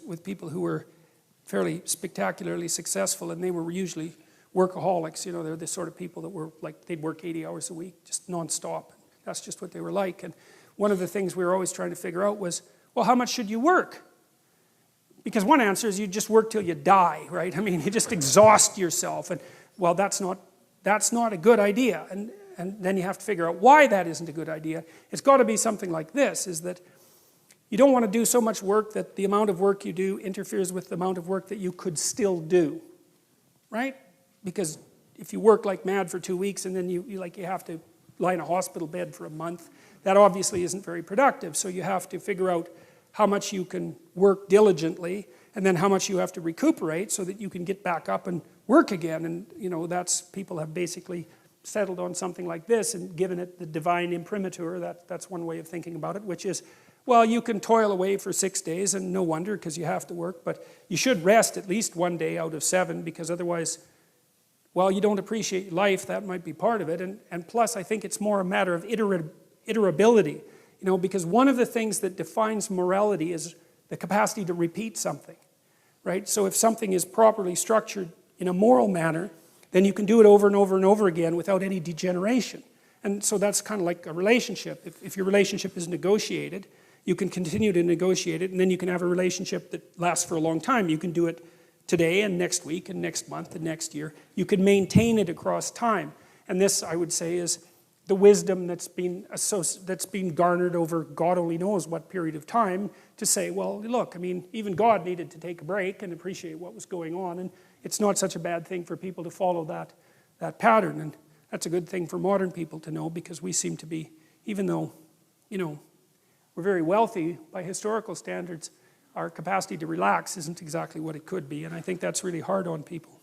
with people who were fairly spectacularly successful, and they were usually workaholics. You know, they're the sort of people that were like, they'd work 80 hours a week, just nonstop. That's just what they were like. And one of the things we were always trying to figure out was, well, how much should you work? Because one answer is you just work till you die, right? I mean, you just exhaust yourself. And well, that's not a good idea. And then you have to figure out why that isn't a good idea. It's got to be something like this, is that you don't want to do so much work that the amount of work you do interferes with the amount of work that you could still do, right? Because if you work like mad for 2 weeks and then you have to lie in a hospital bed for a month, that obviously isn't very productive. So you have to figure out how much you can work diligently and then how much you have to recuperate so that you can get back up and work again. And you know, people have basically settled on something like this and given it the divine imprimatur. That's one way of thinking about it, which is, well, you can toil away for 6 days, and no wonder, because you have to work, but you should rest at least 1 day out of 7, because otherwise, well, you don't appreciate life. That might be part of it. And plus, I think it's more a matter of iterability, you know, because one of the things that defines morality is the capacity to repeat something, right? So if something is properly structured in a moral manner, then you can do it over and over and over again without any degeneration. And so that's kind of like a relationship. If your relationship is negotiated, you can continue to negotiate it, and then you can have a relationship that lasts for a long time. You can do it today and next week and next month and next year. You can maintain it across time. And this, I would say, is the wisdom that's been garnered over God only knows what period of time, to say, well, look, I mean, even God needed to take a break and appreciate what was going on, and it's not such a bad thing for people to follow that pattern. And that's a good thing for modern people to know, because we seem to be, even though, you know, we're very wealthy by historical standards, our capacity to relax isn't exactly what it could be, and I think that's really hard on people.